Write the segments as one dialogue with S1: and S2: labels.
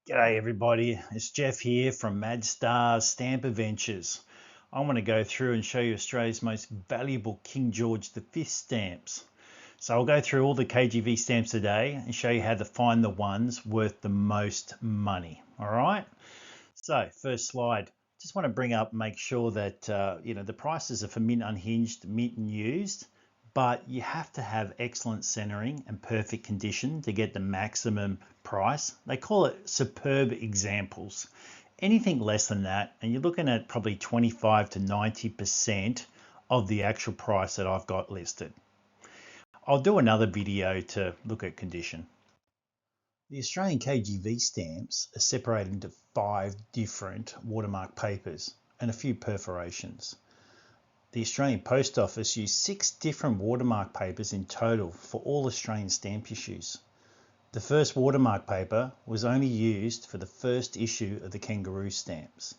S1: G'day everybody, it's Jeff here from MadStar Stamp Adventures. I want to go through and show you Australia's most valuable King George V stamps. So I'll go through all the KGV stamps today and show you how to find the ones worth the most money. Alright, so first slide. Just want to bring up, make sure that the prices are for mint unhinged, mint and used, but you have to have excellent centering and perfect condition to get the maximum price. They call it superb examples. Anything less than that, and you're looking at probably 25 to 90% of the actual price that I've got listed. I'll do another video to look at condition. The Australian KGV stamps are separated into 5 different watermark papers and a few perforations. The Australian Post Office used 6 different watermark papers in total for all Australian stamp issues. The first watermark paper was only used for the first issue of the kangaroo stamps.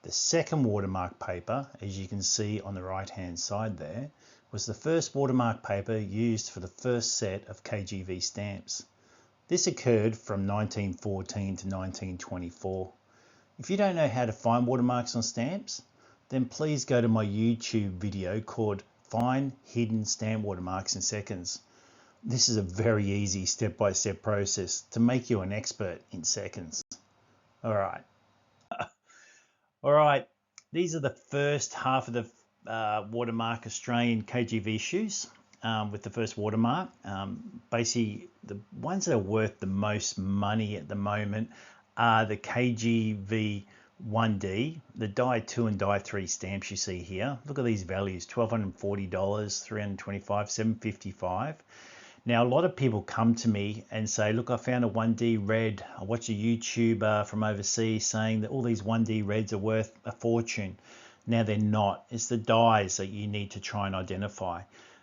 S1: The second watermark paper, as you can see on the right hand side there, was the first watermark paper used for the first set of KGV stamps. This occurred from 1914 to 1924. If you don't know how to find watermarks on stamps, then please go to my YouTube video called Find Hidden Stamp Watermarks in Seconds. This is a very easy step-by-step process to make you an expert in seconds. Alright. Alright, these are the first half of the watermark Australian KGV issues. With the first watermark. Basically, the ones that are worth the most money at the moment are the KGV 1D, the die 2 and die 3 stamps you see here. Look at these values, $1,240, $325, $755. Now, a lot of people come to me and say, look, I found a 1D red. I watched a YouTuber from overseas saying that all these 1D reds are worth a fortune. Now, they're not. It's the dies that you need to try and identify.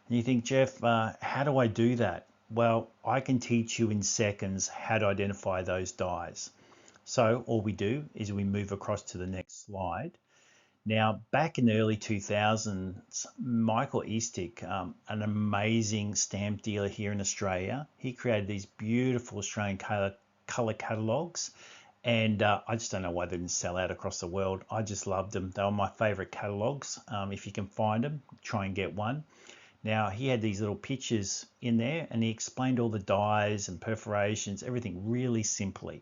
S1: And you think, Jeff, how do I do that? Well, I can teach you in seconds how to identify those dies. So all we do is we move across to the next slide. Now, back in the early 2000s, Michael Eastick, an amazing stamp dealer here in Australia, he created these beautiful Australian colour catalogues. And I just don't know why they didn't sell out across the world. I just loved them. They were my favourite catalogues. If you can find them, try and get one. Now, he had these little pictures in there and he explained all the dies and perforations, everything really simply.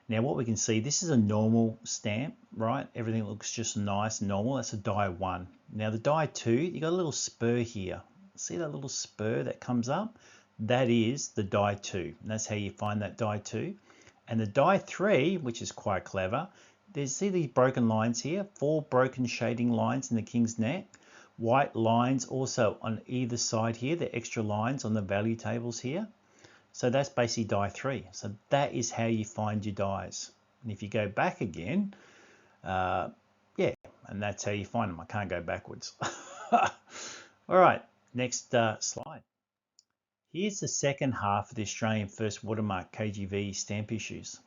S1: Now, what we can see, this is a normal stamp, right? Everything looks just nice and normal. That's a die 1. Now, the die 2, you got a little spur here. See that little spur that comes up? That is the die 2. And that's how you find that die 2. And the die 3, which is quite clever, see these broken lines here? 4 broken shading lines in the king's neck. White lines also on either side here, the extra lines on the value tables here. So that's basically die 3. So that is how you find your dies. And if you go back again, yeah, and that's how you find them. I can't go backwards. All right, next slide. Here's the second half of the Australian first watermark KGV stamp issues.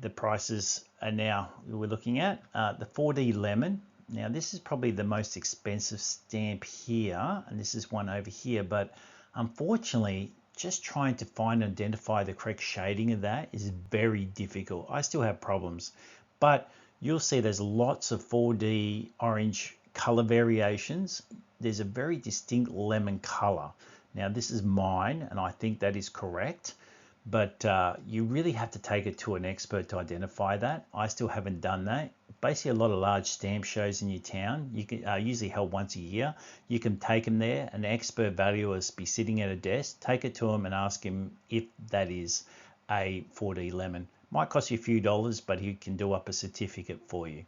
S1: The prices are now we're looking at the 4D lemon. Now this is probably the most expensive stamp here, and this is one over here, but unfortunately just trying to find and identify the correct shading of that is very difficult. I still have problems, but you'll see there's lots of 4D orange color variations. There's a very distinct lemon color. Now this is mine and I think that is correct, but you really have to take it to an expert to identify that. I still haven't done that. Basically, a lot of large stamp shows in your town, you can usually held once a year. You can take them there. An expert valuer will be sitting at a desk. Take it to him and ask him if that is a 4D lemon. Might cost you a few dollars, but he can do up a certificate for you.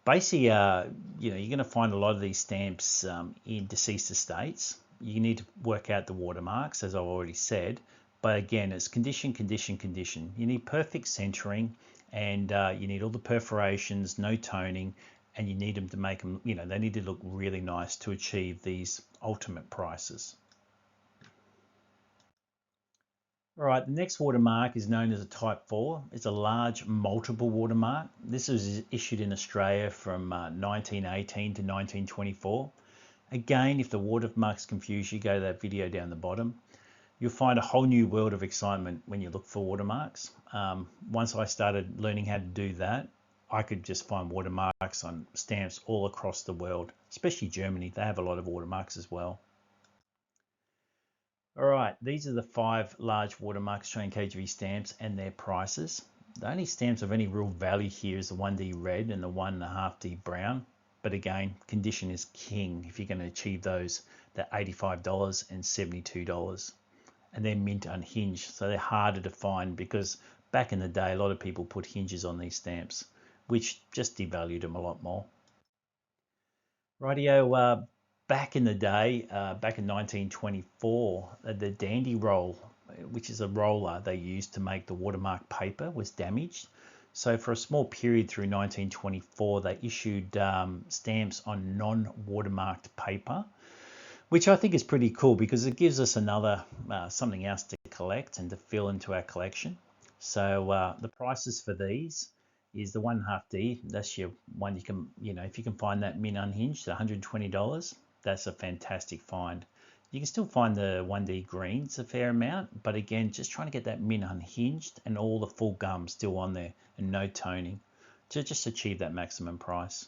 S1: Basically, you're going to find a lot of these stamps in deceased estates. You need to work out the watermarks, as I've already said. But again, it's condition, condition, condition. You need perfect centering, and you need all the perforations, no toning, and you need them to make them, they need to look really nice to achieve these ultimate prices. All right, the next watermark is known as a Type 4. It's a large multiple watermark. This was issued in Australia from 1918 to 1924. Again, if the watermarks confuse you, go to that video down the bottom. you'll find a whole new world of excitement when you look for watermarks. Once I started learning how to do that, I could just find watermarks on stamps all across the world, especially Germany. They have a lot of watermarks as well. All right, these are the 5 large watermark Australian KGV stamps and their prices. The only stamps of any real value here is the 1D red and the 1.5D brown. But again, condition is king if you're going to achieve those. They're $85 and $72. And they're mint unhinged, so they're harder to find because back in the day, a lot of people put hinges on these stamps, which just devalued them a lot more. Rightio, back in the day, back in 1924, the dandy roll, which is a roller they used to make the watermark paper, was damaged. So for a small period through 1924, they issued stamps on non-watermarked paper, which I think is pretty cool because it gives us another something else to collect and to fill into our collection. So the prices for these is the 1.5D. That's your one you can, if you can find that mint unhinged, $120, that's a fantastic find. You can still find the 1D greens a fair amount, but again, just trying to get that mint unhinged and all the full gum still on there and no toning to just achieve that maximum price.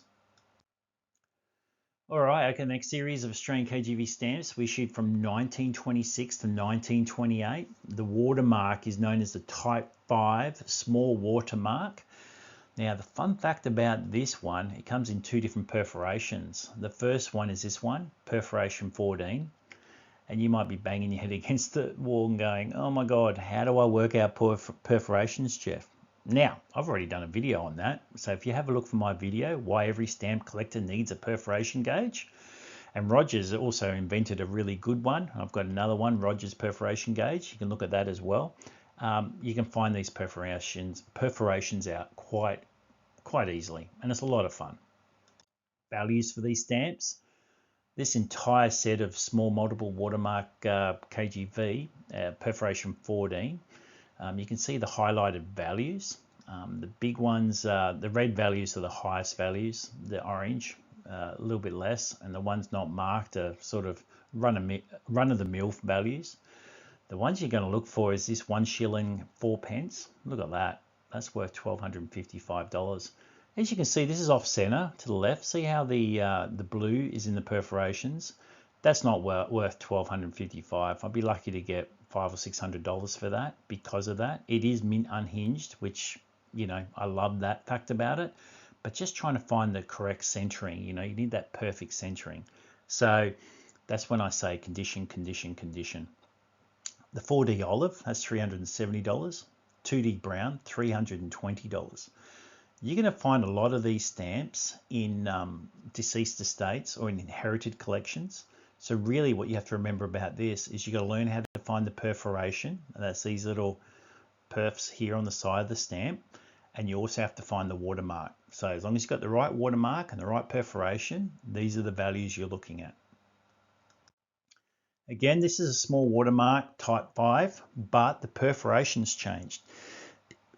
S1: All right, okay, next series of Australian KGV stamps we issued from 1926 to 1928. The watermark is known as the Type 5 small watermark. Now, the fun fact about this one, it comes in 2 different perforations. The first one is this one, perforation 14. And you might be banging your head against the wall and going, oh my God, how do I work out perforations, Jeff? Now, I've already done a video on that. So if you have a look for my video, why every stamp collector needs a perforation gauge. And Rogers also invented a really good one. I've got another one, Rogers perforation gauge. You can look at that as well. You can find these perforations out quite easily, and it's a lot of fun. Values for these stamps. This entire set of small multiple watermark KGV, perforation 14, you can see the highlighted values. The big ones, the red values are the highest values, the orange a little bit less, and the ones not marked are sort of run-of-the-mill values. The ones you're going to look for is this 1 shilling 4 pence. Look at that. That's worth $1,255. As you can see, this is off center to the left. See how the blue is in the perforations? That's not worth $1,255. I'd be lucky to get $500 or $600 for that because of that. It is mint unhinged, which, I love that fact about it. But just trying to find the correct centering, you need that perfect centering. So that's when I say condition, condition, condition. The 4D olive, that's $370. 2D brown, $320. You're going to find a lot of these stamps in deceased estates or in inherited collections. So really what you have to remember about this is you've got to learn how to find the perforation. And that's these little perfs here on the side of the stamp. And you also have to find the watermark. So as long as you've got the right watermark and the right perforation, these are the values you're looking at. Again, this is a small watermark, type 5, but the perforation's changed.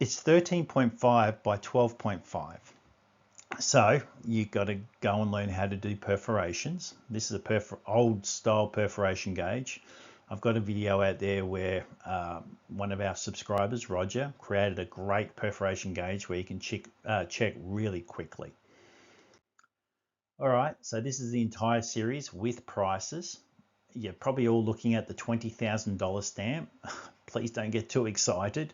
S1: It's 13.5 by 12.5. So you've got to go and learn how to do perforations. This is a old style perforation gauge. I've got a video out there where one of our subscribers, Roger, created a great perforation gauge where you can check really quickly. All right, so this is the entire series with prices. You're probably all looking at the $20,000 stamp. Please don't get too excited.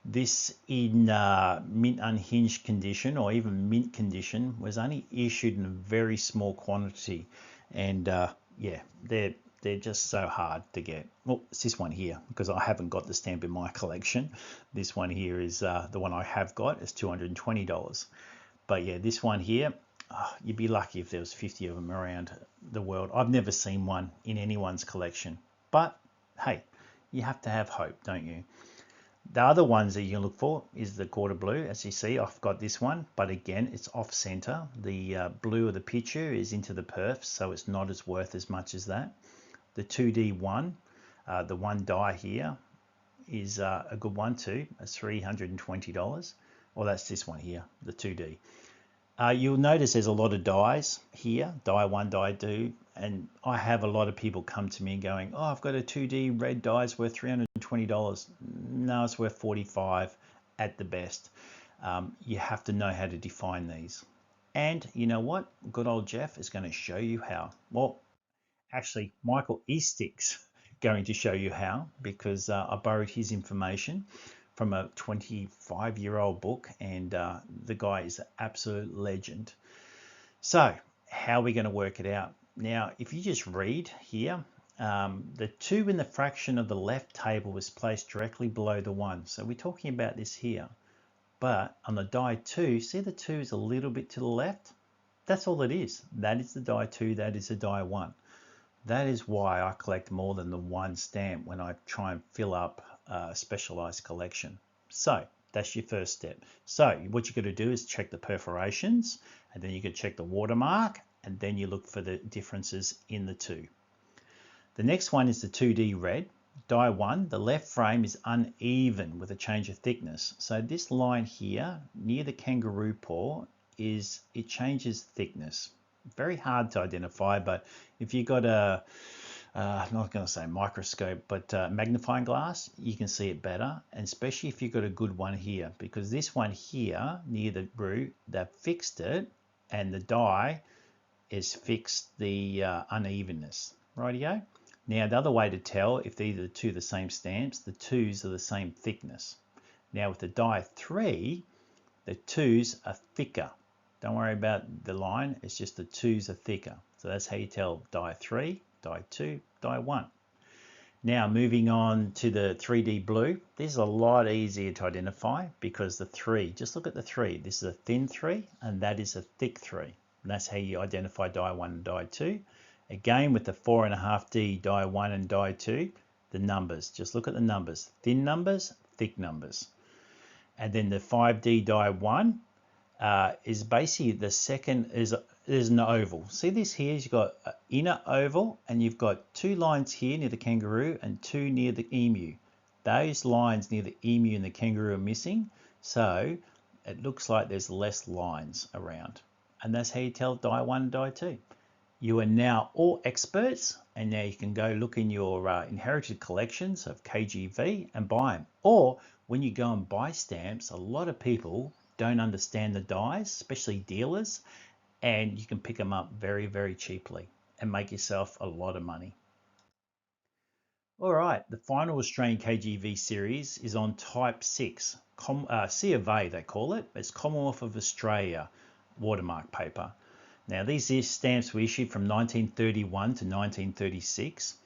S1: This in mint unhinged condition or even mint condition was only issued in a very small quantity. And yeah, they're just so hard to get. Well, it's this one here because I haven't got the stamp in my collection. This one here is the one I have got. It's $220. But yeah, this one here, you'd be lucky if there was 50 of them around the world. I've never seen one in anyone's collection. But hey, you have to have hope, don't you? The other ones that you can look for is the quarter blue. As you see, I've got this one, but again, it's off center. The blue of the picture is into the perfs, so it's not as worth as much as that. The 2D one, the one die here, is a good one too. It's $320. Well, that's this one here, the 2D. You'll notice there's a lot of dies here, die 1, die 2, and I have a lot of people come to me going, oh, I've got a 2D red die, it's worth $320. No, it's worth 45 at the best. You have to know how to define these. And you know what? Good old Jeff is going to show you how. Well, actually, Michael Easticks going to show you how, because I borrowed his information from a 25-year-old book, and the guy is an absolute legend. So how are we going to work it out? Now, if you just read here, the 2 in the fraction of the left table was placed directly below the 1. So we're talking about this here. But on the die 2, see the 2 is a little bit to the left? That's all it is. That is the die 2, that is the die 1. That is why I collect more than the 1 stamp when I try and fill up a specialized collection. So that's your first step. So what you got to do is check the perforations, and then you can check the watermark, and then you look for the differences in the 2. The next one is the 2D red. Die 1, the left frame is uneven with a change of thickness. So this line here near the kangaroo paw it changes thickness. Very hard to identify, but if you've got I'm not going to say microscope, but magnifying glass, you can see it better, and especially if you've got a good one here, because this one here near the root, they've fixed it, and the die is fixed the unevenness. Rightio? Now the other way to tell if these are the same stamps, the 2s are the same thickness. Now with the die 3, the 2s are thicker. Don't worry about the line, it's just the 2s are thicker. So that's how you tell die 3, die 2, die 1. Now moving on to the 3D blue, this is a lot easier to identify because the 3, just look at the 3. This is a thin 3 and that is a thick 3. And that's how you identify die 1 and die 2. Again with the 4.5D die 1 and die 2, the numbers, just look at the numbers. Thin numbers, thick numbers. And then the 5D die 1, is basically the second is an oval. See this here, you've got an inner oval and you've got 2 lines here near the kangaroo and 2 near the emu. Those lines near the emu and the kangaroo are missing, so it looks like there's less lines around. And that's how you tell die 1 and die 2. You are now all experts, and now you can go look in your inherited collections of KGV and buy them. Or when you go and buy stamps, a lot of people don't understand the dies, especially dealers, and you can pick them up very, very cheaply and make yourself a lot of money. All right, the final Australian KGV series is on type 6, C of A they call it. It's Commonwealth of Australia watermark paper. Now these stamps were issued from 1931 to 1936.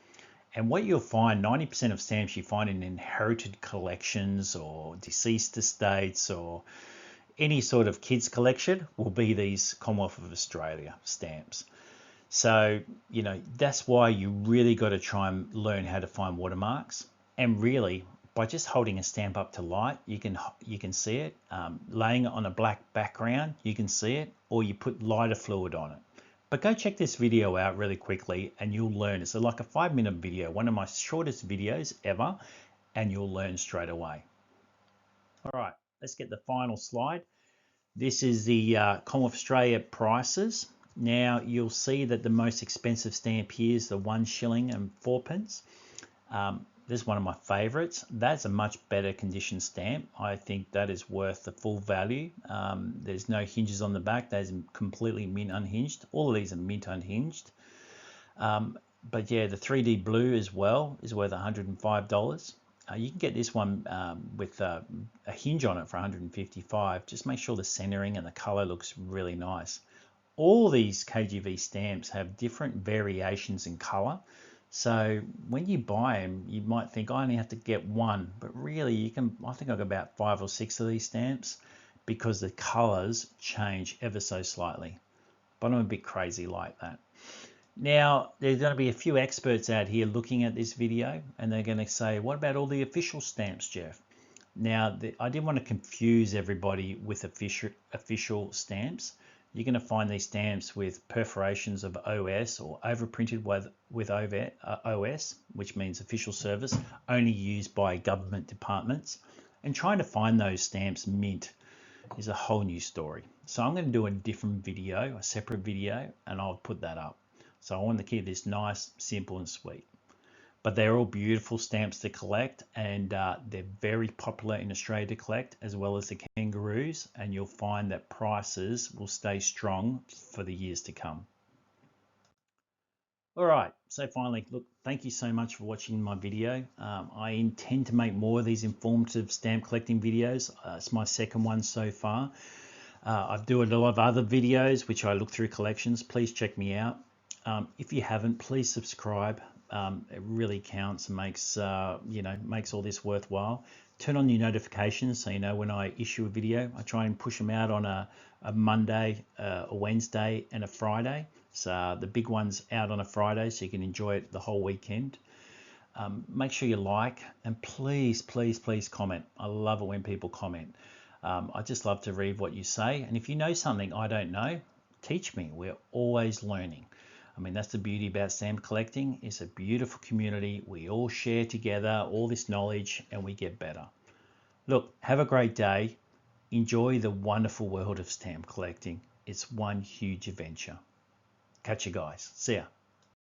S1: And what you'll find, 90% of stamps you find in inherited collections or deceased estates or any sort of kids collection will be these Commonwealth of Australia stamps. So, you know, that's why you really got to try and learn how to find watermarks. And really, by just holding a stamp up to light, you can see it. Laying it on a black background, you can see it, or you put lighter fluid on it. But go check this video out really quickly and you'll learn. It's like a 5-minute video, one of my shortest videos ever, and you'll learn straight away. All right, let's get the final slide. This is the Commonwealth Australia prices. Now you'll see that the most expensive stamp here is the 1 shilling and 4 pence. This is one of my favorites. That's a much better condition stamp. I think that is worth the full value. There's no hinges on the back. That is completely mint unhinged. All of these are mint unhinged. But yeah, the 3D blue as well is worth $105. You can get this one with a hinge on it for $155. Just make sure the centering and the color looks really nice. All these KGV stamps have different variations in color. So when you buy them, you might think I only have to get one, but really you can, I think I've got about 5 or 6 of these stamps because the colors change ever so slightly. But I'm a bit crazy like that. Now, there's going to be a few experts out here looking at this video and they're going to say, what about all the official stamps, Jeff? Now, I didn't want to confuse everybody with official stamps. You're going to find these stamps with perforations of OS or overprinted with OS, which means official service, only used by government departments. And trying to find those stamps mint is a whole new story. So I'm going to do a different video, a separate video, and I'll put that up. So I want to keep this nice, simple and sweet. But they're all beautiful stamps to collect, and they're very popular in Australia to collect, as well as the kangaroos, and you'll find that prices will stay strong for the years to come. All right, so finally, look, thank you so much for watching my video. I intend to make more of these informative stamp collecting videos. It's my second one so far. I do a lot of other videos which I look through collections. Please check me out. If you haven't, please subscribe. It really counts and makes makes all this worthwhile. Turn on your notifications so you know when I issue a video. I try and push them out on a Monday, a Wednesday, and a Friday. So the big one's out on a Friday, so you can enjoy it the whole weekend. Make sure you like, and please, please, please comment. I love it when people comment. I just love to read what you say. And if you know something I don't know, teach me. We're always learning. I mean, that's the beauty about stamp collecting. It's a beautiful community. We all share together all this knowledge and we get better. Look, have a great day. Enjoy the wonderful world of stamp collecting. It's one huge adventure. Catch you guys. See ya.